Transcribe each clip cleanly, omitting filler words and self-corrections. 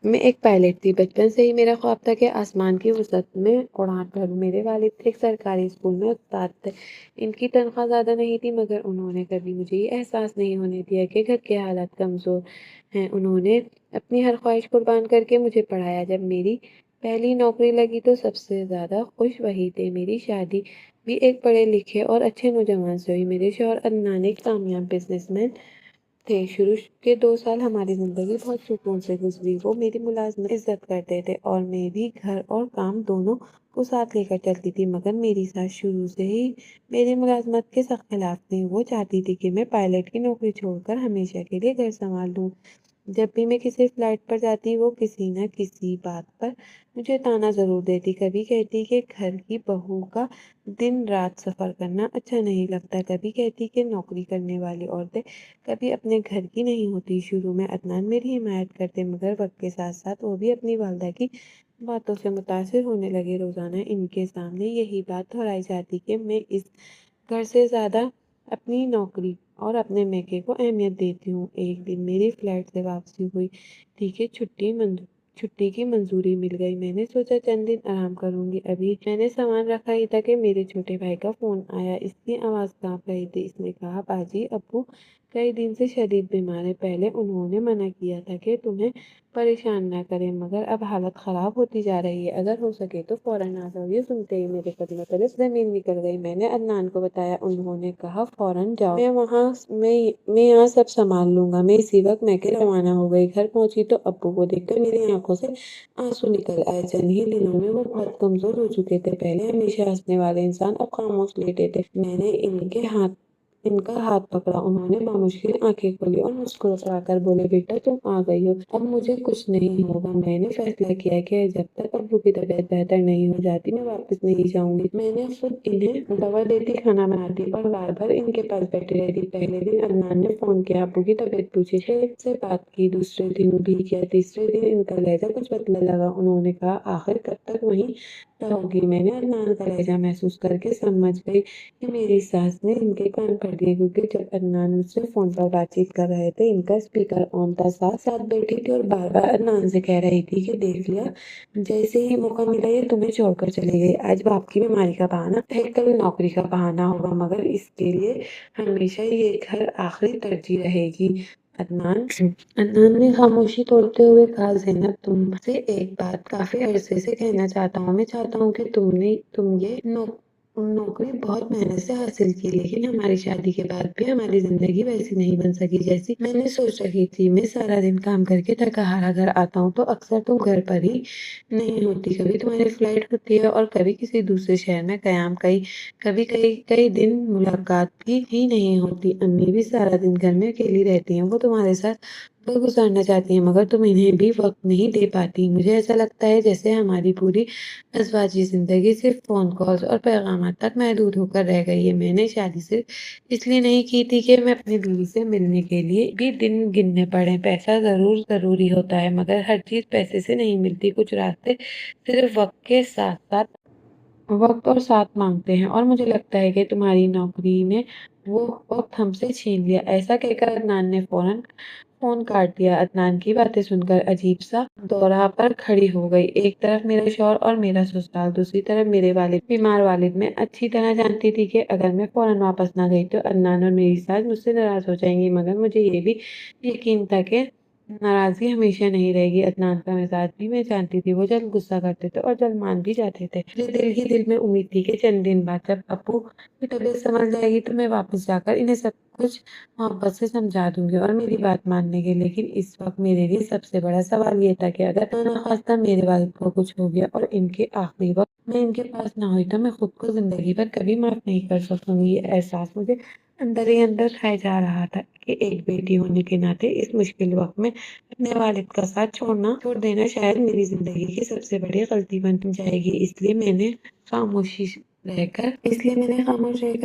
میں ایک پائلٹ تھی۔ بچپن سے ہی میرا خواب تھا کہ آسمان کی وسعت میں اڑان بھروں۔ میرے والد ایک سرکاری اسکول میں استاد تھے۔ ان کی تنخواہ زیادہ نہیں تھی، مگر انہوں نے کبھی مجھے یہ احساس نہیں ہونے دیا کہ گھر کے حالات کمزور ہیں۔ انہوں نے اپنی ہر خواہش قربان کر کے مجھے پڑھایا۔ جب میری پہلی نوکری لگی تو سب سے زیادہ خوش وہی تھے۔ میری شادی بھی ایک پڑھے لکھے اور اچھے نوجوان سے ہوئی۔ میرے شوہر عدنان ایک کامیاب بزنس مین تھے۔ شروع کے 2 سال ہماری زندگی بہت سکون سے گزری۔ وہ میری ملازمت عزت کرتے تھے اور میری گھر اور کام دونوں کو ساتھ لے کر چلتی تھی، مگر میری ساس شروع سے ہی میری ملازمت کے سخت خلاف تھی۔ وہ چاہتی تھی کہ میں پائلٹ کی نوکری چھوڑ کر ہمیشہ کے لیے گھر سنبھال لوں۔ جب بھی میں کسی فلائٹ پر جاتی، وہ کسی نہ کسی بات پر مجھے تانا ضرور دیتی۔ کبھی کہتی کہ گھر کی بہو کا دن رات سفر کرنا اچھا نہیں لگتا، کبھی کہتی کہ نوکری کرنے والی عورتیں کبھی اپنے گھر کی نہیں ہوتی۔ شروع میں عدنان میری حمایت کرتے، مگر وقت کے ساتھ ساتھ وہ بھی اپنی والدہ کی باتوں سے متاثر ہونے لگے۔ روزانہ ان کے سامنے یہی بات دہرائی جاتی کہ میں اس گھر سے زیادہ اپنی نوکری اور اپنے میکے کو اہمیت دیتی ہوں۔ ایک دن میری فلائٹ سے واپسی ہوئی تھی کہ چھٹی کی منظوری مل گئی۔ میں نے سوچا چند دن آرام کروں گی۔ ابھی میں نے سامان رکھا ہی تھا کہ میرے چھوٹے بھائی کا فون آیا۔ اس کی آواز کانپ رہی تھی۔ اس نے کہا، باجی، ابو کئی دن سے شدید بیمار ہے۔ پہلے انہوں نے منع کیا تھا کہ تمہیں پریشان نہ کریں، مگر اب حالت خراب ہوتی جا رہی ہے۔ اگر ہو سکے تو فوراً آ جاؤ۔ یہ سنتے ہی میرے قدموں تلے زمین نکل گئی۔ میں نے عدنان کو بتایا۔ انہوں نے کہا، فوراً جاؤ، میں یہاں سب سنبھال لوں گا۔ میں اسی وقت میکے روانہ ہو گئی۔ گھر پہنچی تو ابو کو دیکھ کر میری آنکھوں سے آنسو نکل آئے۔ چند ہی دنوں میں وہ بہت کمزور ہو چکے تھے۔ پہلے ہمیشہ ہنسنے والے انسان اب خاموش لیٹے تھے۔ میں نے ان کا ہاتھ پکڑا۔ انہوں نے بامشکل آنکھیں کھولی اور مسکرا کر بولے، بیٹا تم آ گئی ہو، اب مجھے کچھ نہیں ہوگا۔ میں نے فیصلہ کیا کہ جب تک ابو کی طبیعت بہتر نہیں ہو جاتی میں واپس نہیں جاؤں گی۔ میں نے خود انہیں دوا دیتی، کھانا بناتی اور رات بھر ان کے پاس بیٹھی رہتی۔ پہلے دن عدنان نے فون کیا، ابو کی طبیعت پوچھی، شہر سے بات کی۔ دوسرے دن بھی کیا۔ تیسرے دن ان کا لہجہ کچھ بدلنے لگا۔ انہوں نے کہا، آخر کب تک وہیں رہو گی؟ میں نے عدنان کا لہجہ محسوس کر کے سمجھ گئی کہ میری ساس نے ان کے کان پھاڑ دیے، کیونکہ جب عدنان مجھ سے فون پر بات چیت کر رہے تھے ان کا اسپیکر آن تھا۔ ساس ساتھ بیٹھی تھی اور بار بار عدنان سے کہہ رہی تھی کہ دیکھ لیا، جیسے ہی موقع ملا یہ تمہیں چھوڑ کر چلی گئی۔ آج باپ کی بیماری کا بہانہ ہے، کل نوکری کا بہانہ ہوگا، مگر اس کے لیے ہمیشہ یہ گھر آخری ترجیح رہے گی۔ عدنان نے خاموشی توڑتے ہوئے کہا، زینب، تم سے ایک بات کافی عرصے سے کہنا چاہتا ہوں۔ میں چاہتا ہوں کہ تم یہ نوکری بہت محنت سے حاصل کی، لیکن ہماری شادی کے بعد بھی ہماری زندگی ویسی نہیں بن سکی جیسی میں نے سوچ رکھی تھی۔ میں سارا دن کام کر کے تھکا ہارا گھر آتا ہوں تو اکثر تم گھر پر ہی نہیں ہوتی۔ کبھی تمہاری فلائٹ ہوتی ہے اور کبھی کسی دوسرے شہر میں قیام، کبھی کئی دن ملاقات بھی ہی نہیں ہوتی۔ امی بھی سارا دن گھر میں اکیلی رہتی ہیں، وہ تمہارے ساتھ وقت گزارنا چاہتی ہیں، مگر تم انہیں بھی وقت نہیں دے پاتی۔ مجھے ایسا لگتا ہے جیسے ہماری پوری ازواجی زندگی صرف فون کالز اور پیغامات تک محدود ہو کر رہ گئی ہے۔ میں نے شادی صرف اس لیے نہیں کی تھی کہ میں اپنی بیوی سے ملنے کے لیے بھی دن گننے پڑے۔ پیسہ ضروری ہوتا ہے، مگر ہر چیز پیسے سے نہیں ملتی۔ کچھ راستے صرف وقت اور ساتھ مانگتے ہیں، اور مجھے لگتا ہے کہ تمہاری نوکری نے وہ وقت ہم سے چھین لیا۔ ایسا کہہ کر عدنان نے فوراً فون کاٹ دیا۔ عدنان کی باتیں سن کر عجیب سا دورہ پر کھڑی ہو گئی۔ ایک طرف میرا شوہر اور میرا سسرال، دوسری طرف میرے بیمار والد۔ میں اچھی طرح جانتی تھی کہ اگر میں فوراً واپس نہ گئی تو عدنان اور میری ساس مجھ سے ناراض ہو جائیں گی، مگر مجھے یہ بھی یقین تھا کہ ناراضگی ہمیشہ نہیں رہے گی۔ عدنان کا مزاج بھی میں جانتی تھی، وہ جلد غصہ کرتے تھے اور جلد مان بھی جاتے تھے۔ مجھے دل ہی دل میں امید تھی کہ چند دن بعد جب ابو کی طبیعت سنبھل جائے گی تو میں واپس جا کر انہیں سب کچھ محبت سے سمجھا دوں گی اور میری بات ماننے گے۔ لیکن اس وقت میرے لیے سب سے بڑا سوال یہ تھا کہ اگر ناخواستہ میرے والد کو کچھ ہو گیا اور ان کے آخری وقت میں ان کے پاس نہ ہوئی تو میں خود کو زندگی بھر کبھی معاف نہیں کر سکوں گی۔ یہ احساس مجھے اندر ہی اندر کھائے جا رہا تھا کہ ایک بیٹی ہونے کے ناطے اس مشکل وقت میں اپنے والد کا ساتھ چھوڑ دینا شاید میری زندگی کی سب سے بڑی غلطی بن جائے گی۔ اس لیے میں نے خاموش رہ کر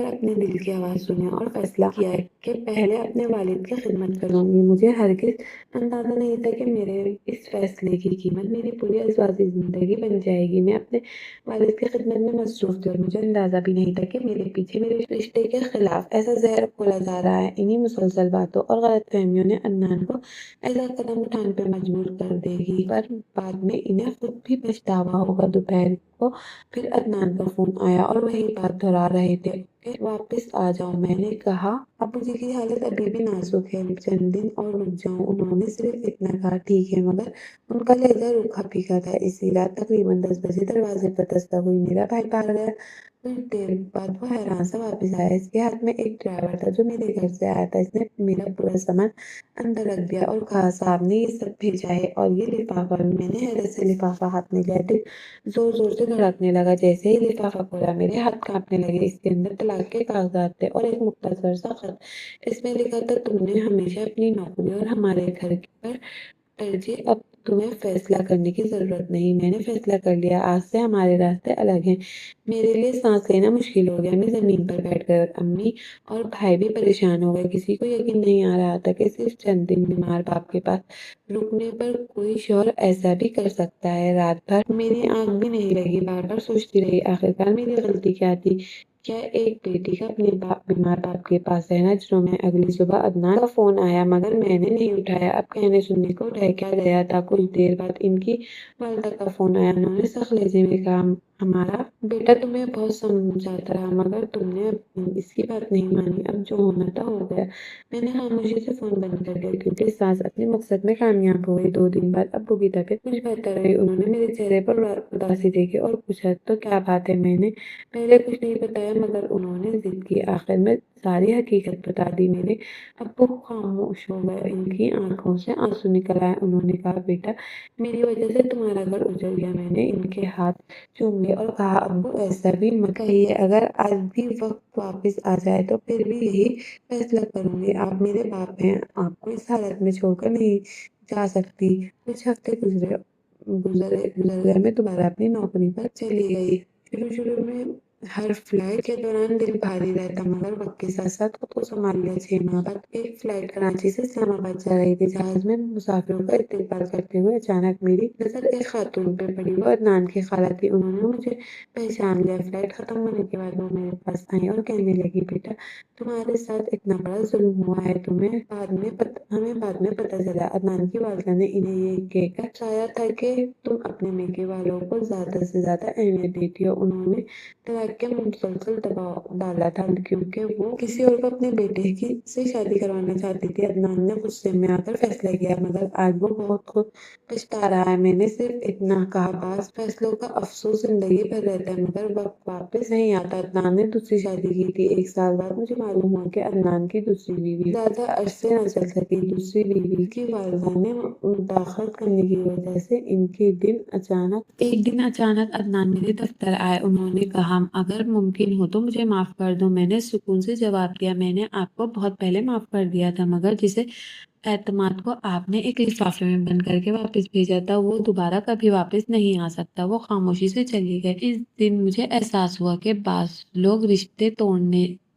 اپنے دل کی آواز سنی اور فیصلہ کیا کہ پہلے اپنے والد کی خدمت کروں گی۔ مجھے ہرگز اندازہ نہیں تھا کہ میرے اس فیصلے کی قیمت میری پوری ازواجی زندگی بن جائے گی۔ میں اپنے والد کی خدمت میں مصروف تھی اور مجھے اندازہ بھی نہیں تھا کہ میرے پیچھے میرے رشتے کے خلاف ایسا زہر گھولا جا رہا ہے۔ انہی مسلسل باتوں اور غلط فہمیوں نے عدنان کو ایسا قدم اٹھانے پہ مجبور کر دے گی پر بعد میں انہیں خود بھی پچھتاوا ہوگا۔ دوپہر کو پھر عدنان کا فون آیا اور وہی بات دہرا رہے تھے کہ واپس آ جاؤ۔ میں نے کہا ابو جی کی حالت ابھی بھی نازک ہے، چند دن اور رک جاؤں۔ انہوں نے صرف اتنا کہا ٹھیک ہے، مگر ان کا لہجہ روکھا پھیکا تھا۔ اسی رات تقریباً 10 بجے دروازے پر دستک ہوئی۔ میرا بھائی بھاگ گیا۔ کچھ دیر بعد وہ حیران سا واپس آیا۔ اس کے ہاتھ میں ایک ڈرائیور تھا جو میرے گھر سے آیا تھا۔ اس نے میرا پورا سامان اندر رکھ دیا اور کہا صاحب نے یہ سب بھیجا ہے اور یہ لفافہ بھی۔ میں نے حیرت سے لفافہ ہاتھ میں لیا۔ دل زور زور سے دھڑکنے لگا۔ جیسے ہی لفافہ کھولا میرے ہاتھ کانپنے لگے۔ اس کے اندر طلاق کے کاغذات تھے اور ایک مختصر سا خط۔ اس میں لکھا تھا تم نے ہمیشہ اپنی نوکری اور ہمارے گھر پر ترجیح، اب تمہیں فیصلہ کرنے کی ضرورت نہیں۔ میں نے فیصلہ کر لیا، آج سے ہمارے راستے الگ ہیں۔ میرے لیے سانس لینا مشکل ہو گیا۔ میں زمین پر بیٹھ گئی اور امی اور بھائی بھی پریشان ہو گئے۔ کسی کو یقین نہیں آ رہا تھا کہ صرف چند دن بیمار باپ کے پاس رکنے پر کوئی شوہر ایسا بھی کر سکتا ہے۔ رات بھر میری آنکھ بھی نہیں لگی، بار بار سوچتی رہی آخرکار میری غلطی کیا تھی؟ کیا ایک بیٹی کا اپنے بیمار باپ کے پاس رہنا جرم ہے؟ اگلی صبح عدنان کا فون آیا مگر میں نے نہیں اٹھایا۔ اب کہنے سننے کو رہ کیا گیا تھا؟ کچھ دیر بعد ان کی والدہ کا فون آیا۔ انہوں نے سخت لہجے میں کہا ہمارا بیٹا تمہیں بہت سمجھاتا رہا مگر تم نے اس کی بات نہیں مانی، اب جو ہونا تھا ہو گیا۔ میں نے خاموشی سے فون بند کر دیا کیونکہ ساس اپنے مقصد میں کامیاب ہو گئی۔ 2 دن بعد ابو کی طبیعت کچھ بہتر رہی۔ انہوں نے میرے چہرے پر اداسی دیکھی اور پوچھا تو کیا بات ہے؟ میں نے پہلے کچھ نہیں بتایا مگر انہوں نے ضد کی۔ آخر میں ساری حقیقت بتا دی۔ میرے ابو خاموش ہو گئے، ان کی آنکھوں سے آنسو نکل آئے۔ انہوں نے کہا بیٹا میری وجہ سے تمہارا گھر اجڑ گیا۔ میں نے ان کے ہاتھ چوم لیے اور کہا ابو ایسا بھی مت کہیے، اگر آج بھی وقت واپس آ جائے تو پھر بھی یہی فیصلہ کروں گی۔ آپ میرے باپ ہیں، آپ کو اس حالت میں چھوڑ کر نہیں جا سکتی۔ کچھ ہفتے گزر گئے، میں دوبارہ اپنی نوکری پر چلی گئی۔ شروع میں ہر فلائٹ کے دوران دل بھاری رہتا مگر وقت کے ساتھ ساتھ خود کو سنبھال لیا۔ 6 ماہ بعد ایک فلائٹ کراچی سے اسلام آباد جا رہی تھی۔ جہاز میں مسافروں کا استقبال کرتے ہوئے اچانک میری نظر ایک خاتون پہ پڑی۔ وہ عدنان کی خالہ تھی۔ انہوں نے مجھے پہچان لیا۔ فلائٹ ختم ہونے کے بعد وہ میرے پاس آئیں اور کہنے لگی بیٹا تمہارے ساتھ اتنا بڑا ظلم ہوا ہے، ہمیں بعد میں پتہ چلا۔ عدنان کی والدہ نے انہیں یہ کہہ کر سمجھایا تھا کہ تم اپنے میکے والوں کو زیادہ سے زیادہ اہمیت دیتی ہو۔ انہوں نے طلاق کے مسلسل دباؤ ڈالا تھا کیونکہ وہ کسی اور کو اپنے بیٹے سے شادی کروانا چاہتی تھی۔ عدنان نے غصے میں آ کر فیصلہ کیا مگر آج وہ بہت خود پچھتا رہا ہے۔ میں نے صرف اتنا کہا بعض فیصلوں کا افسوس زندگی بھر رہتا ہے مگر وقت واپس نہیں آتا۔ عدنان نے دوسری شادی کی تھی۔ 1 سال بعد مجھے معلوم ہوا کہ عدنان کی دوسری بیوی زیادہ عرصے نہ چل سکی۔ دوسری بیوی کی والدہ نے مداخلت کرنے کی وجہ سے ایک دن اچانک عدنان میرے دفتر آئے۔ انہوں نے کہا اگر ممکن ہو تو مجھے معاف کر دو۔ میں نے سکون سے جواب دیا میں نے آپ کو بہت پہلے معاف کر دیا تھا مگر جسے اعتماد کو آپ نے ایک لفافے میں بند کر کے واپس بھیجا تھا وہ دوبارہ کبھی واپس نہیں آ سکتا۔ وہ خاموشی سے چلی گئی۔ اس دن مجھے احساس ہوا کہ بعض لوگ رشتے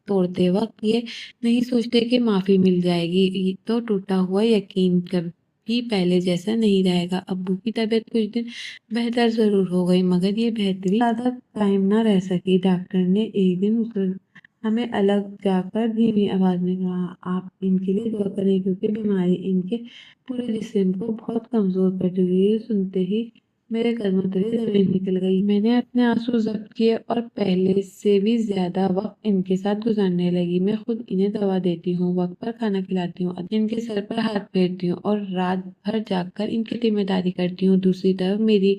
توڑتے وقت یہ نہیں سوچتے کہ معافی مل جائے گی تو ٹوٹا ہوا یقین کبھی پہلے جیسا نہیں رہے گا۔ ابو کی طبیعت کچھ دن بہتر ضرور ہو گئی مگر یہ بہتری زیادہ ٹائم نہ رہ سکی۔ ڈاکٹر نے ایک دن ہمیں الگ جا کر دھیمی آواز میں کہا آپ ان کے لیے دعا کریں کیونکہ بیماری ان کے پورے جسم کو بہت کمزور کر چکی ہے۔ سنتے ہی میرے قدموں تلے زمین نکل گئی۔ میں نے اپنے آنسو ضبط کیے اور پہلے سے بھی زیادہ وقت ان کے ساتھ گزارنے لگی۔ میں خود انہیں دوا دیتی ہوں، وقت پر کھانا کھلاتی ہوں، ان کے سر پر ہاتھ پھیرتی ہوں اور رات بھر جاگ کر ان کی ذمہ داری کرتی ہوں۔ دوسری طرف میری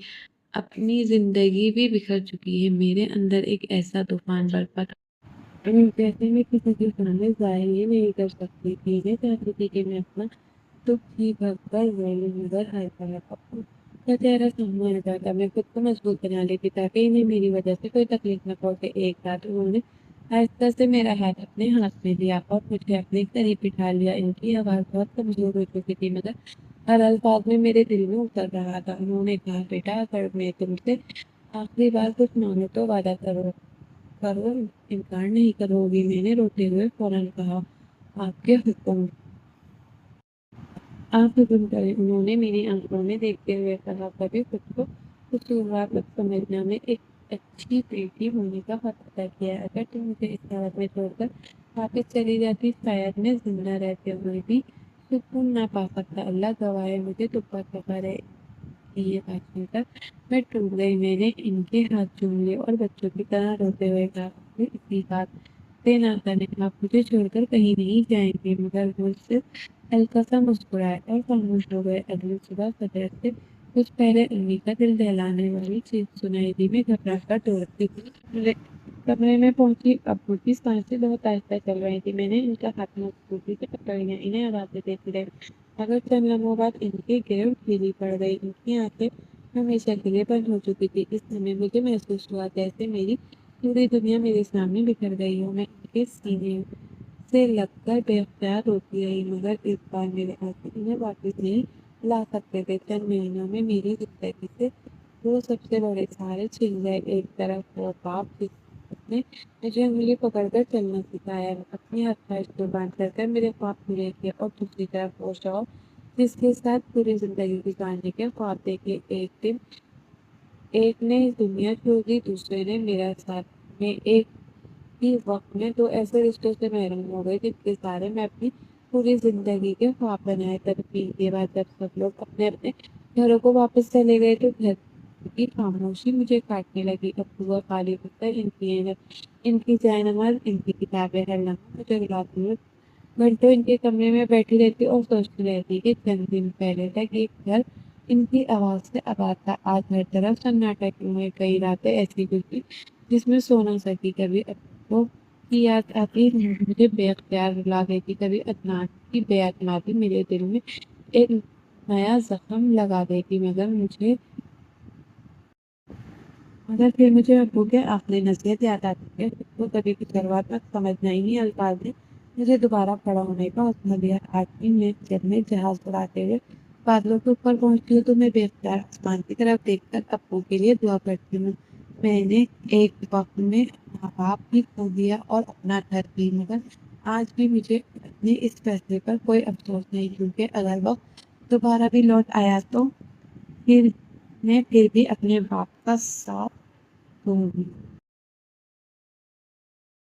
اپنی زندگی بھی بکھر چکی ہے۔ میرے اندر ایک ایسا طوفان برپا تھا جیسے میں کسی کے سامنے ظاہر ہی نہیں کر سکتی تھی۔ میں چاہتی تھی کہ میں اپنا دکھ ہی بھگ کر ریلی مگر ہر طرف کا چہرہ سامنے آ جاتا۔ میں خود کو مضبوط بنا لیتی تاکہ انہیں میری وجہ سے کوئی تکلیف نہ پہنچے۔ ایک رات انہوں نے آہستہ سے میرا ہاتھ اپنے ہاتھ میں لیا اور مجھے اپنے قریب بٹھا لیا۔ ان کی آواز بہت کمزور ہو چکی تھی مگر ہر الفاظ میں میرے دل میں اتر رہا تھا۔ انہوں نے کہا بیٹا اگر میں تم سے آخری بار کچھ مانگوں تو وعدہ کرو انکار نہیں کرو گی؟ میں نے روتے ہوئے فوراً کہا آپ کے حکم آپ حکم کریں۔ انہوں نے میری آنکھوں میں دیکھتے ہوئے کہا، کبھی خود کو قصوروار مت سمجھنا، میں ایک اچھی بیٹی ہونے کا حق ادا کیا ہے۔ اگر تم مجھے اس حالت میں چھوڑ کر واپس چلی جاتی، شاید میں زندہ رہتے ہوئے بھی سکون نہ پا سکتا۔ اللہ گواہ ہے، مجھے تم پر فخر ہے۔ یہ بات سن کر میں ٹوٹ گئی۔ میں نے ان کے ہاتھ چوم لیے اور بچوں کی طرح روتے ہوئے کہا، "مجھے اسی بات سے نہ کریں، آپ مجھے چھوڑ کر کہیں نہیں جائیں گے"۔ مگر وہ صرف ہلکا سا مسکرائے اور خاموش ہو گئے۔ اگلی صبح فجر سے کچھ پہلے امی کا دل دہلانے والی چیخ سنائی دی۔ میں گھبرا کر دوڑتی ہوئی کمرے میں پہنچی۔ ابو کی سانسیں بہت آہستہ چل رہی تھی۔ میں نے ان کا ہاتھ مضبوطی سے پکڑ لیا، انہیں آوازیں دیتی رہی، مگر چند لمحوں بعد ان کی گریو ڈھیلی پڑ گئی۔ ان کی آنکھیں ہمیشہ کے لیے بند ہو چکی تھی۔ اس سمے مجھے محسوس ہوا جیسے میری پوری دنیا میرے سامنے بکھر گئی ہو۔ میں ان کے سینے سے لگ کر بے اختیار روتی رہی، مگر اس بار میرے آنسو انہیں واپس نہیں لا سکتے تھے۔ چند مہینوں میں میری زندگی سے وہ سب سے بڑے سہارے چھن گئے۔ ایک طرف وہ باپ جس نے مجھے انگلی پکڑ کر چلنا سکھایا، اپنی ہر خواہش قربان کر میرے خواب پورے کیے، اور دوسری طرف وہ شوق جس کے ساتھ پوری زندگی گزارنے کے خواب دیکھے۔ ایک دن ایک نے دنیا چھوڑ دی، دوسرے نے میرا ساتھ۔ میں ایک ہی وقت میں دو ایسے رشتوں سے محروم ہو گئی جن کے سارے میں اپنی پوری زندگی کے خواب بنائے۔ تدفین کے بعد جب سب لوگ اپنے اپنے گھروں کو واپس چلے گئے تو گھر کی خاموشی مجھے کاٹنے لگی۔ ابو کا خالی بستر، ان کی جائے نماز، ان کی کتابیں، ہر لمحہ مجھے رلاتی ہوئی گھنٹوں ان کے کمرے میں بیٹھی رہتی اور سوچتی رہتی کہ چند دن پہلے تک یہ گھر ان کی آواز سے آباد تھا، آج ہر طرف سناٹا کیوں ہے۔ کئی راتیں ایسی گزری جس میں سو نہ سکی۔ کبھی ابو کی یاد آتی مجھے بے اختیار رلا دیتی، کبھی عدنان کی بے اعتمادی میرے دل میں ایک نیا زخم لگا دیتی، مگر پھر مجھے ابو کے آخری نصیحت یاد آتی ہے، خود کو کبھی بھی شروعات میں سمجھنا ہی نہیں۔ الفاظ نے مجھے دوبارہ کھڑا ہونے کا حوصلہ دیا۔ آج بھی جب میں جہاز اڑاتے ہوئے بادلوں کے اوپر پہنچتی ہوں تو میں بے اختیار آسمان کی طرف دیکھ کر ابو کے لیے دعا کرتی ہوں۔ میں نے ایک وقت میں ماں باپ بھی کھو دیا اور اپنا گھر بھی، مگر آج بھی مجھے اپنے اس فیصلے پر کوئی افسوس نہیں، کیونکہ اگر وہ دوبارہ بھی لوٹ آیا تو میں پھر بھی اپنے باپ کا ساتھ دوں گی۔